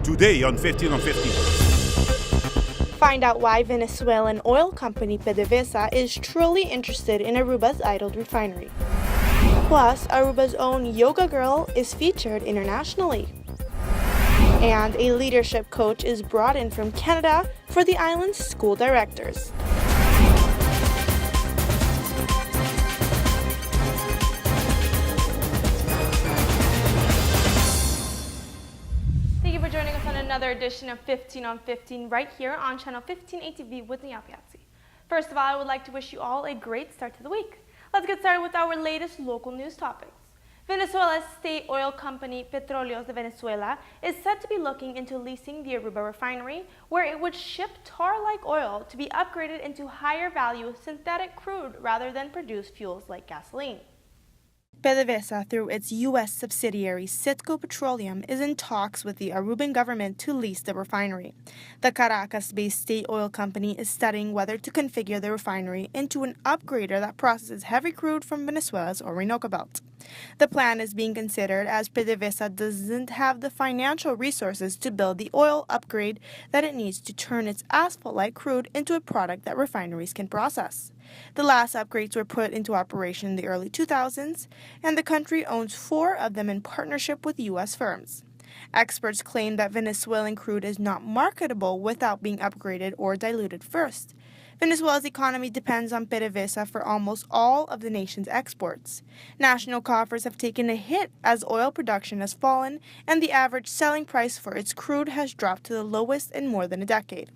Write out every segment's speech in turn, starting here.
today on 15 on 15. Find out why Venezuelan oil company PDVSA is truly interested in Aruba's idled refinery. Plus, Aruba's own yoga girl is featured internationally. And a leadership coach is brought in from Canada for the island's school directors. Thank you for joining us on another edition of 15 on 15 right here on channel 15 ATV with Daniela Piazzi. First of all, I would like to wish you all a great start to the week. Let's get started with our latest local news topics. Venezuela's state oil company Petróleos de Venezuela is said to be looking into leasing the Aruba refinery, where it would ship tar-like oil to be upgraded into higher value synthetic crude rather than produce fuels like gasoline. PDVSA, through its U.S. subsidiary Citgo Petroleum, is in talks with the Aruban government to lease the refinery. The Caracas-based state oil company is studying whether to configure the refinery into an upgrader that processes heavy crude from Venezuela's Orinoco Belt. The plan is being considered as PDVSA doesn't have the financial resources to build the oil upgrade that it needs to turn its asphalt-like crude into a product that refineries can process. The last upgrades were put into operation in the early 2000s, and the country owns 4 of them in partnership with U.S. firms. Experts claim that Venezuelan crude is not marketable without being upgraded or diluted first. Venezuela's economy depends on PDVSA for almost all of the nation's exports. National coffers have taken a hit as oil production has fallen, and the average selling price for its crude has dropped to the lowest in more than a decade.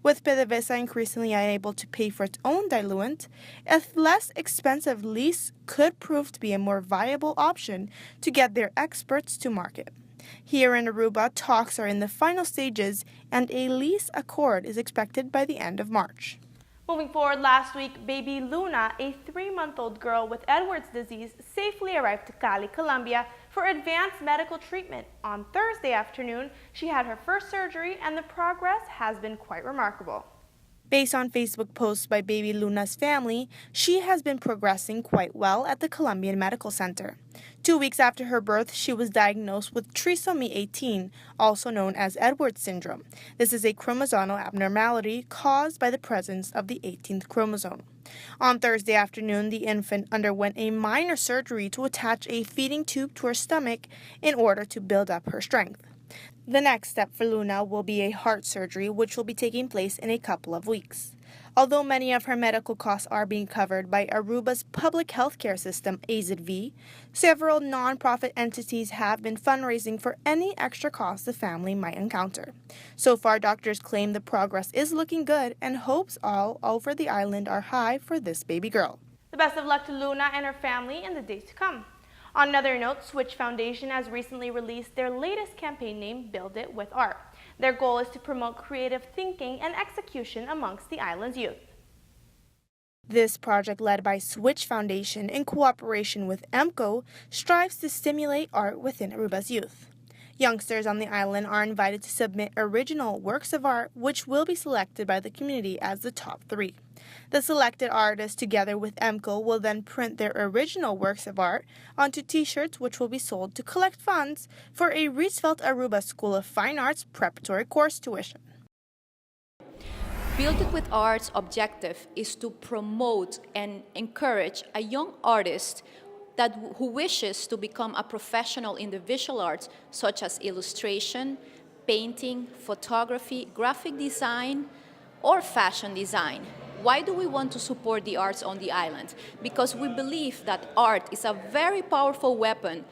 With PDVSA increasingly unable to pay for its own diluent, a less expensive lease could prove to be a more viable option to get their exports to market. Here in Aruba, talks are in the final stages, and a lease accord is expected by the end of March. Moving forward, last week, baby Luna, a 3-month-old girl with Edwards disease, safely arrived to Cali, Colombia for advanced medical treatment. On Thursday afternoon, she had her first surgery, and the progress has been quite remarkable. Based on Facebook posts by baby Luna's family, she has been progressing quite well at the Colombian Medical Center. 2 weeks after her birth, she was diagnosed with trisomy 18, also known as Edwards syndrome. This is a chromosomal abnormality caused by the presence of the 18th chromosome. On Thursday afternoon, the infant underwent a minor surgery to attach a feeding tube to her stomach in order to build up her strength. The next step for Luna will be a heart surgery, which will be taking place in a couple of weeks. Although many of her medical costs are being covered by Aruba's public healthcare system, AZV, several nonprofit entities have been fundraising for any extra costs the family might encounter. So far, doctors claim the progress is looking good, and hopes all over the island are high for this baby girl. The best of luck to Luna and her family in the days to come. On another note, Switch Foundation has recently released their latest campaign named Build It with Art. Their goal is to promote creative thinking and execution amongst the island's youth. This project, led by Switch Foundation in cooperation with EMCO, strives to stimulate art within Aruba's youth. Youngsters on the island are invited to submit original works of art, which will be selected by the community as the top 3. The selected artists, together with EMCO, will then print their original works of art onto T-shirts, which will be sold to collect funds for a Roosevelt Aruba School of Fine Arts preparatory course tuition. Build It with Art's objective is to promote and encourage a young artist who wishes to become a professional in the visual arts, such as illustration, painting, photography, graphic design, or fashion design. Why do we want to support the arts on the island? Because we believe that art is a very powerful weapon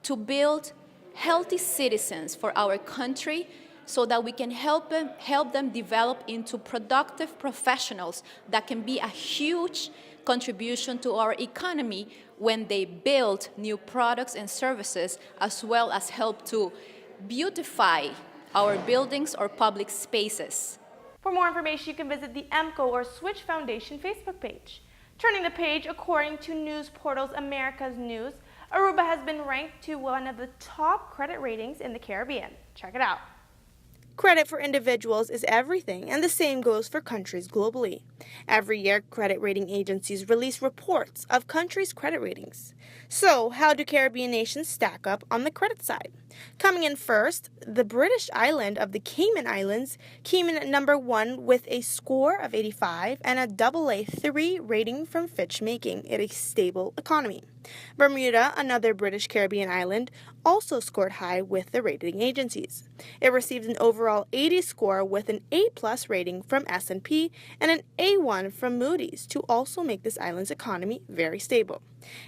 to build healthy citizens for our country, so that we can help them develop into productive professionals that can be a huge contribution to our economy when they build new products and services, as well as help to beautify our buildings or public spaces. For more information, you can visit the EMCO or Switch Foundation Facebook page. Turning the page, according to news portals America's News, Aruba has been ranked to one of the top credit ratings in the Caribbean. Check it out. Credit for individuals is everything, and the same goes for countries globally. Every year, credit rating agencies release reports of countries' credit ratings. So, how do Caribbean nations stack up on the credit side? Coming in first, the British island of the Cayman Islands came in at number 1 with a score of 85 and a AA3 rating from Fitch, making it a stable economy. Bermuda, another British Caribbean island, also scored high with the rating agencies. It received an overall 80 score with an A+ rating from S&P and an A1 from Moody's to also make this island's economy very stable.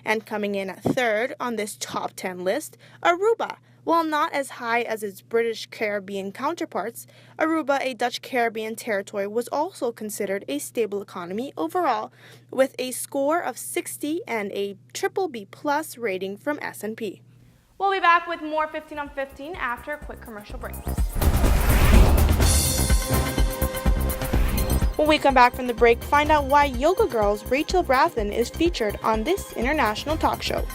And coming in at third on this top 10 list, Aruba. While not as high as its British Caribbean counterparts, Aruba, a Dutch Caribbean territory, was also considered a stable economy overall, with a score of 60 and a BBB+ rating from S&P. We'll be back with more 15 on 15 after a quick commercial break. When we come back from the break, find out why Yoga Girl's Rachel Brathen is featured on this international talk show.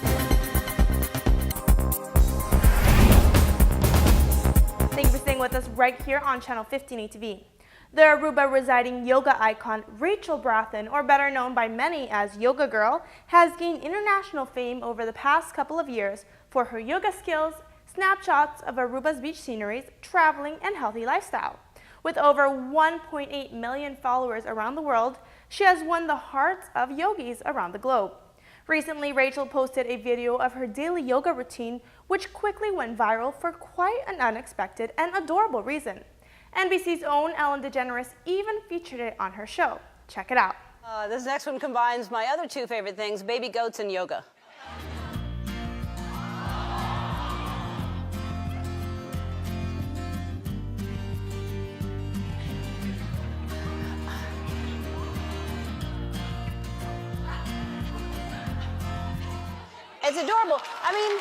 Thank you for staying with us right here on Channel 15 ATV. The Aruba residing yoga icon Rachel Brathen, or better known by many as Yoga Girl, has gained international fame over the past couple of years for her yoga skills, snapshots of Aruba's beach sceneries, traveling, and healthy lifestyle. With over 1.8 million followers around the world, she has won the hearts of yogis around the globe. Recently, Rachel posted a video of her daily yoga routine, which quickly went viral for quite an unexpected and adorable reason. NBC's own Ellen DeGeneres even featured it on her show. Check it out. This next one combines my other two favorite things, baby goats and yoga. It's adorable. I mean,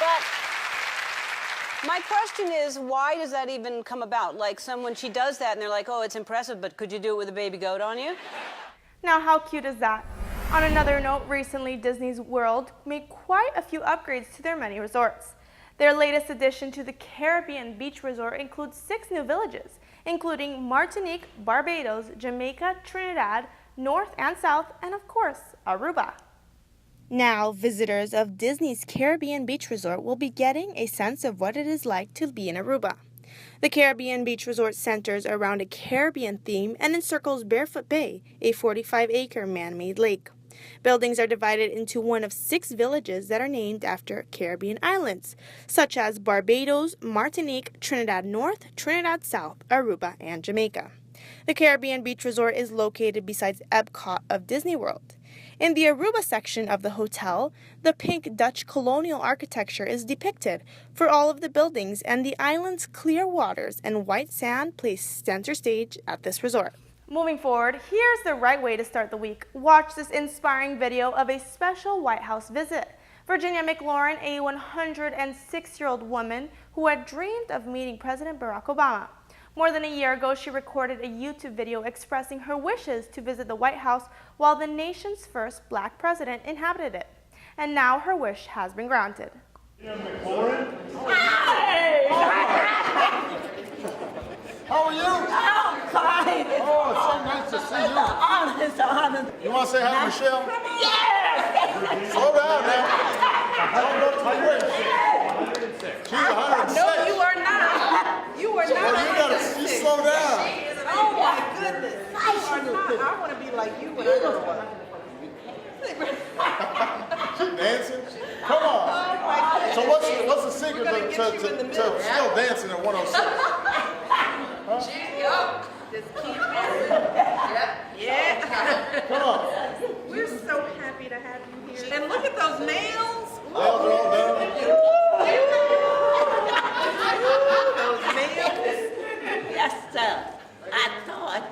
but my question is, why does that even come about? Like, when she does that and they're like, oh, it's impressive, but could you do it with a baby goat on you? Now, how cute is that? On another note, recently Disney's World made quite a few upgrades to their many resorts. Their latest addition to the Caribbean beach resort includes 6 new villages, including Martinique, Barbados, Jamaica, Trinidad, North and South, and of course, Aruba. Now, visitors of Disney's Caribbean Beach Resort will be getting a sense of what it is like to be in Aruba. The Caribbean Beach Resort centers around a Caribbean theme and encircles Barefoot Bay, a 45-acre man-made lake. Buildings are divided into one of 6 villages that are named after Caribbean islands, such as Barbados, Martinique, Trinidad North, Trinidad South, Aruba, and Jamaica. The Caribbean Beach Resort is located beside Epcot of Disney World. In the Aruba section of the hotel, the pink Dutch colonial architecture is depicted for all of the buildings, and the island's clear waters and white sand place center stage at this resort. Moving forward, here's the right way to start the week. Watch this inspiring video of a special White House visit. Virginia McLaurin, a 106-year-old woman who had dreamed of meeting President Barack Obama. More than a year ago, she recorded a YouTube video expressing her wishes to visit the White House while the nation's first black president inhabited it. And now her wish has been granted. Hi! How are you? I'm fine. Oh, it's so nice to see you. It's an honor. You want to say hi to Michelle? Yes! Slow down now. She's 106. No, you are not. You are not. Well, you slow down. Oh my goodness. I want to be like you when I grow up. She's dancing? Come on. Oh my goodness. So what's the secret to still dancing at 106? Huh? Yup. Just keep dancing. Yep. Yeah. Come on. We're so happy to have you here. And look at those nails. Nails are all done. Those nails. Yes, sir. I thought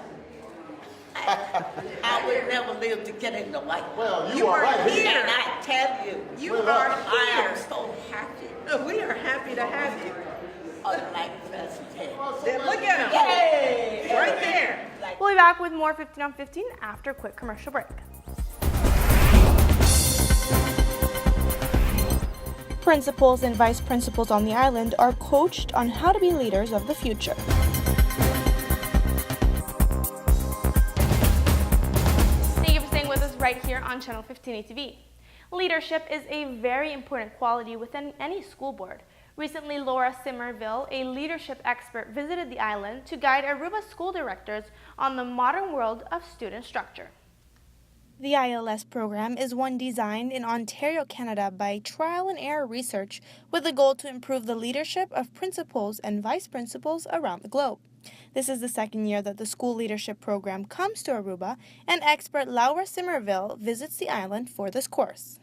I would never live to get in the White House. Well, You are are right here. And I tell you, You are I am here. so happy. We are happy to have you. Unlike President. Look at him. Hey. Right there. We'll be back with more 15 on 15 after a quick commercial break. Principals and vice principals on the island are coached on how to be leaders of the future. Thank you for staying with us right here on Channel 15 ATV. Leadership is a very important quality within any school board. Recently, Laura Simmerville, a leadership expert, visited the island to guide Aruba school directors on the modern world of student structure. The ILS program is one designed in Ontario, Canada by trial and error research with the goal to improve the leadership of principals and vice principals around the globe. This is the second year that the school leadership program comes to Aruba, and expert Laura Simmerville visits the island for this course.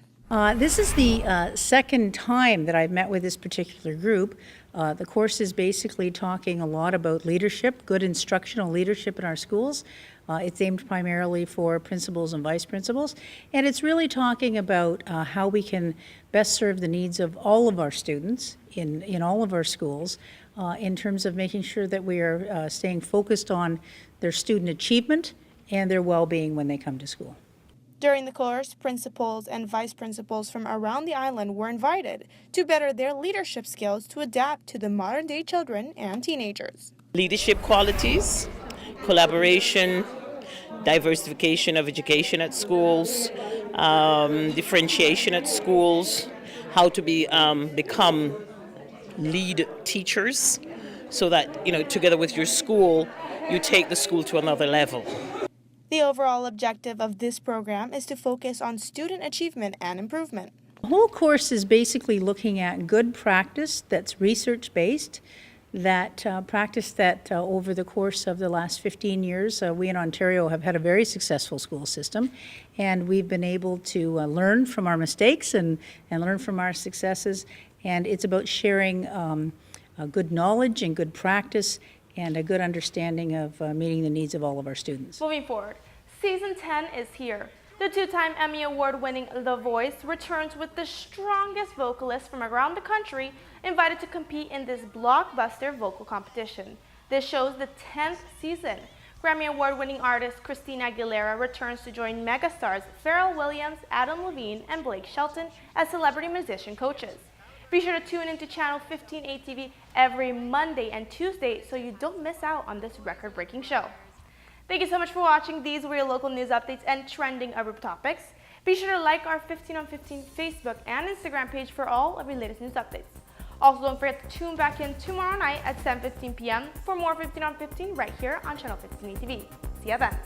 This is the second time that I've met with this particular group. The course is basically talking a lot about leadership, good instructional leadership in our schools. It's aimed primarily for principals and vice principals, and it's really talking about how we can best serve the needs of all of our students in all of our schools in terms of making sure that we are staying focused on their student achievement and their well-being when they come to school. During the course, principals and vice principals from around the island were invited to better their leadership skills to adapt to the modern-day children and teenagers. Leadership qualities, collaboration, diversification of education at schools, differentiation at schools, how to become lead teachers so that, together with your school, you take the school to another level. The overall objective of this program is to focus on student achievement and improvement. The whole course is basically looking at good practice that's research-based, that practice that over the course of the last 15 years, we in Ontario have had a very successful school system, and we've been able to learn from our mistakes and learn from our successes, and it's about sharing good knowledge and good practice and a good understanding of meeting the needs of all of our students. Moving forward, Season 10 is here. The two-time Emmy Award-winning The Voice returns with the strongest vocalists from around the country invited to compete in this blockbuster vocal competition. This shows the 10th season. Grammy Award-winning artist Christina Aguilera returns to join megastars Pharrell Williams, Adam Levine, and Blake Shelton as celebrity musician coaches. Be sure to tune into Channel 15 ATV every Monday and Tuesday so you don't miss out on this record-breaking show. Thank you so much for watching. These were your local news updates and trending Aruba topics. Be sure to like our 15 on 15 Facebook and Instagram page for all of your latest news updates. Also, don't forget to tune back in tomorrow night at 7:15 p.m. for more 15 on 15 right here on Channel 15 ATV. See ya then.